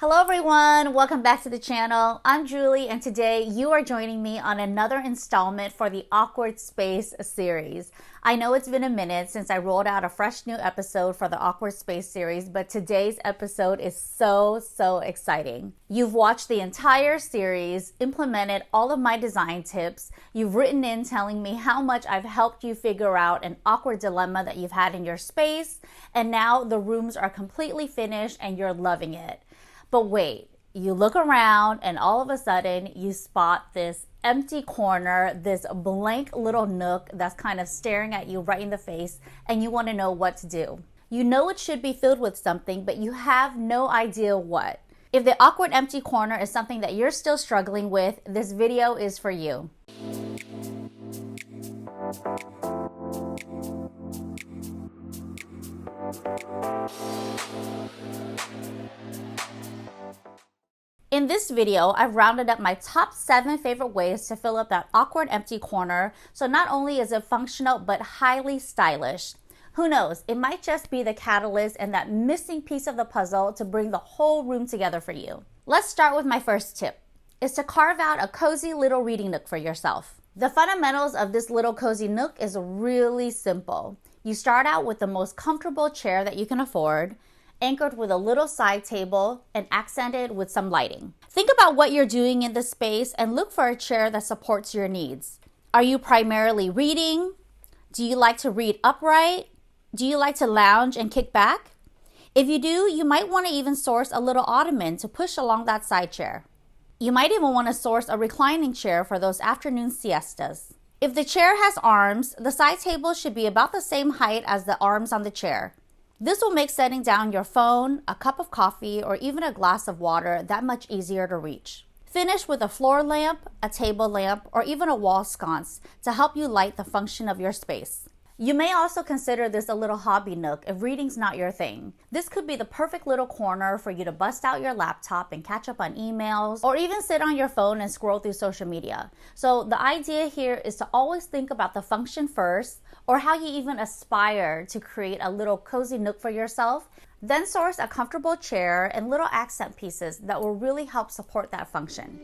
Hello everyone, welcome back to the channel. I'm Julie and today you are joining me on another installment for the Awkward Space series. I know it's been a minute since I rolled out a fresh new episode for the Awkward Space series, but today's episode is so exciting. You've watched the entire series, implemented all of my design tips, you've written in telling me how much I've helped you figure out an awkward dilemma that you've had in your space, and now the rooms are completely finished and you're loving it. But wait, you look around and all of a sudden you spot this empty corner, this blank little nook that's kind of staring at you right in the face, and you want to know what to do. You know it should be filled with something, but you have no idea what. If the awkward empty corner is something that you're still struggling with, this video is for you. In this video, I've rounded up my top 7 favorite ways to fill up that awkward empty corner, so not only is it functional, but highly stylish. Who knows, it might just be the catalyst and that missing piece of the puzzle to bring the whole room together for you. Let's start with my first tip, is to carve out a cozy little reading nook for yourself. The fundamentals of this little cozy nook is really simple. You start out with the most comfortable chair that you can afford, anchored with a little side table and accented with some lighting. Think about what you're doing in this space and look for a chair that supports your needs. Are you primarily reading? Do you like to read upright? Do you like to lounge and kick back? If you do, you might want to even source a little ottoman to push along that side chair. You might even want to source a reclining chair for those afternoon siestas. If the chair has arms, the side table should be about the same height as the arms on the chair. This will make setting down your phone, a cup of coffee, or even a glass of water that much easier to reach. Finish with a floor lamp, a table lamp, or even a wall sconce to help you light the function of your space. You may also consider this a little hobby nook if reading's not your thing. This could be the perfect little corner for you to bust out your laptop and catch up on emails, or even sit on your phone and scroll through social media. So the idea here is to always think about the function first, or how you even aspire to create a little cozy nook for yourself, then source a comfortable chair and little accent pieces that will really help support that function.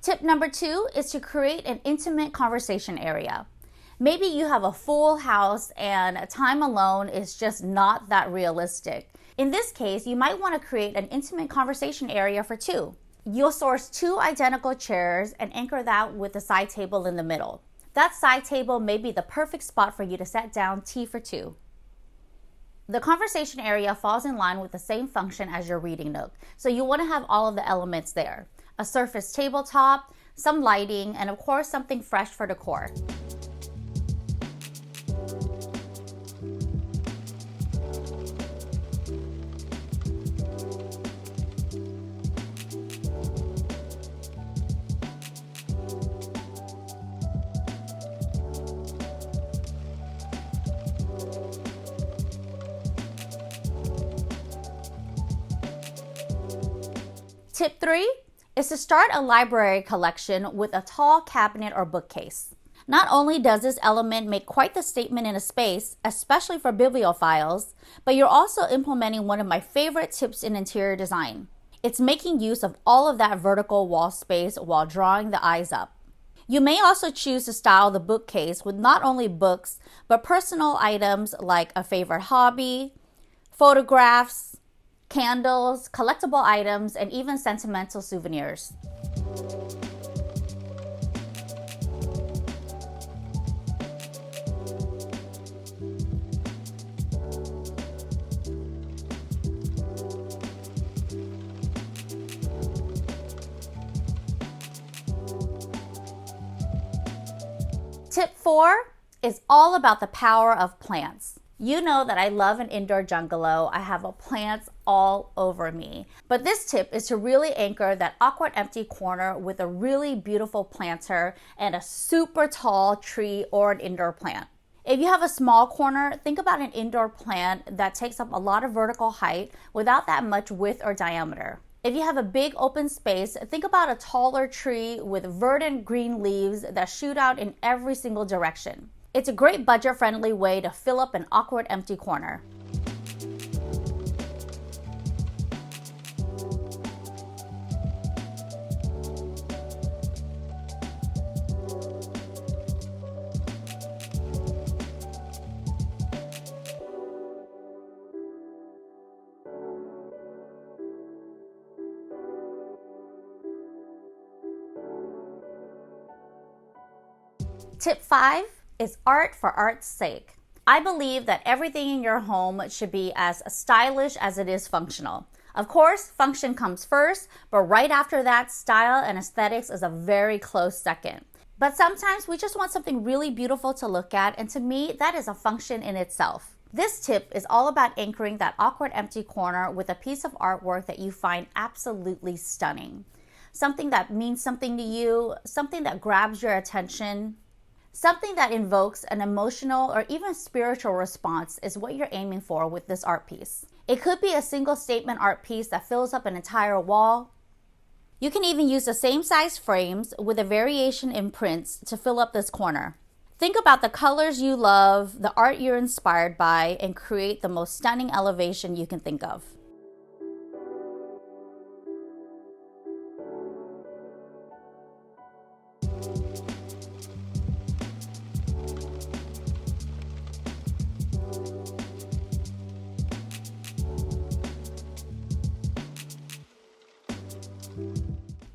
Tip number 2 is to create an intimate conversation area. Maybe you have a full house and time alone is just not that realistic. In this case, you might want to create an intimate conversation area for 2. You'll source 2 identical chairs and anchor that with a side table in the middle. That side table may be the perfect spot for you to set down tea for 2. The conversation area falls in line with the same function as your reading nook, so you want to have all of the elements there. A surface tabletop, some lighting, and of course something fresh for decor. Tip 3 is to start a library collection with a tall cabinet or bookcase. Not only does this element make quite the statement in a space, especially for bibliophiles, but you're also implementing one of my favorite tips in interior design. It's making use of all of that vertical wall space while drawing the eyes up. You may also choose to style the bookcase with not only books, but personal items like a favorite hobby, photographs, candles, collectible items, and even sentimental souvenirs. Tip 4 is all about the power of plants. You know that I love an indoor jungalow. I have plants all over me. But this tip is to really anchor that awkward empty corner with a really beautiful planter and a super tall tree or an indoor plant. If you have a small corner, think about an indoor plant that takes up a lot of vertical height without that much width or diameter. If you have a big open space, think about a taller tree with verdant green leaves that shoot out in every single direction. It's a great budget-friendly way to fill up an awkward empty corner. Tip 5 is art for art's sake. I believe that everything in your home should be as stylish as it is functional. Of course, function comes first, but right after that, style and aesthetics is a very close second. But sometimes we just want something really beautiful to look at, and to me, that is a function in itself. This tip is all about anchoring that awkward empty corner with a piece of artwork that you find absolutely stunning. Something that means something to you, something that grabs your attention. Something that invokes an emotional or even spiritual response is what you're aiming for with this art piece. It could be a single statement art piece that fills up an entire wall. You can even use the same size frames with a variation in prints to fill up this corner. Think about the colors you love, the art you're inspired by, and create the most stunning elevation you can think of.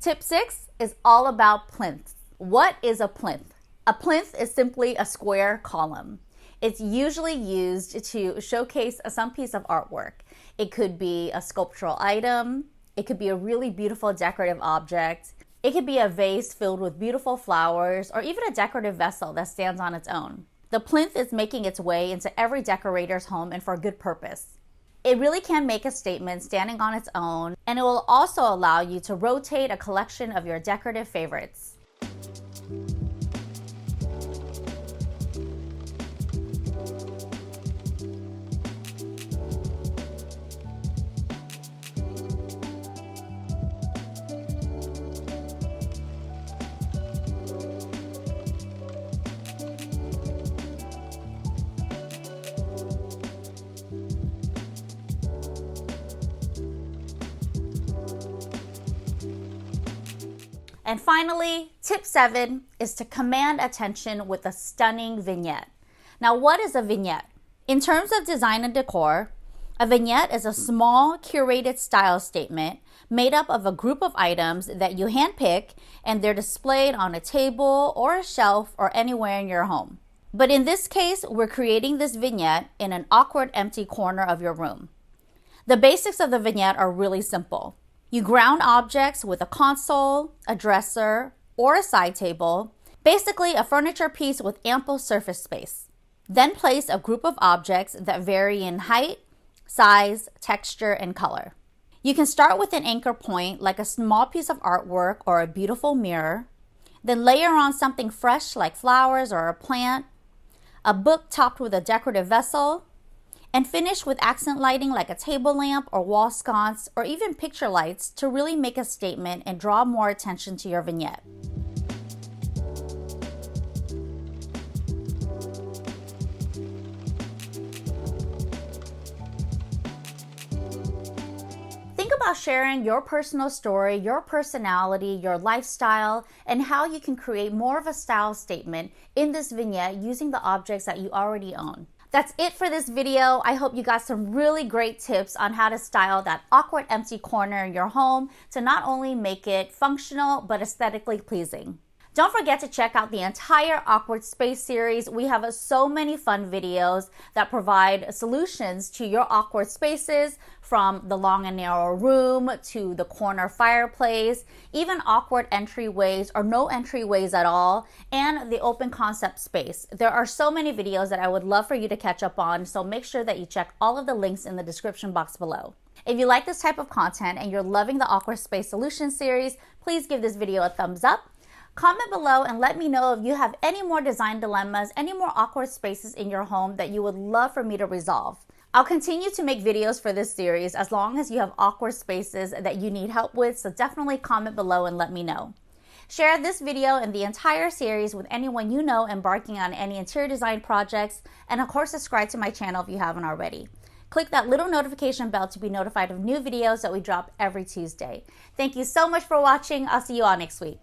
Tip 6 is all about plinths. What is a plinth? A plinth is simply a square column. It's usually used to showcase some piece of artwork. It could be a sculptural item. It could be a really beautiful decorative object. It could be a vase filled with beautiful flowers, or even a decorative vessel that stands on its own. The plinth is making its way into every decorator's home, and for a good purpose. It really can make a statement standing on its own, and it will also allow you to rotate a collection of your decorative favorites. And finally, tip 7 is to command attention with a stunning vignette. Now, what is a vignette? In terms of design and decor, a vignette is a small, curated style statement made up of a group of items that you handpick, and they're displayed on a table or a shelf or anywhere in your home. But in this case, we're creating this vignette in an awkward, empty corner of your room. The basics of the vignette are really simple. You ground objects with a console, a dresser, or a side table, basically a furniture piece with ample surface space. Then place a group of objects that vary in height, size, texture, and color. You can start with an anchor point like a small piece of artwork or a beautiful mirror, then layer on something fresh like flowers or a plant, a book topped with a decorative vessel, and finish with accent lighting like a table lamp or wall sconce or even picture lights to really make a statement and draw more attention to your vignette. Think about sharing your personal story, your personality, your lifestyle, and how you can create more of a style statement in this vignette using the objects that you already own. That's it for this video. I hope you got some really great tips on how to style that awkward empty corner in your home to not only make it functional, but aesthetically pleasing. Don't forget to check out the entire Awkward Space series. We have so many fun videos that provide solutions to your awkward spaces, from the long and narrow room to the corner fireplace, even awkward entryways or no entryways at all, and the open concept space. There are so many videos that I would love for you to catch up on, so make sure that you check all of the links in the description box below. If you like this type of content and you're loving the Awkward Space Solutions series, please give this video a thumbs up. Comment below and let me know if you have any more design dilemmas, any more awkward spaces in your home that you would love for me to resolve. I'll continue to make videos for this series as long as you have awkward spaces that you need help with, so definitely comment below and let me know. Share this video and the entire series with anyone you know embarking on any interior design projects, and of course subscribe to my channel if you haven't already. Click that little notification bell to be notified of new videos that we drop every Tuesday. Thank you so much for watching. I'll see you all next week.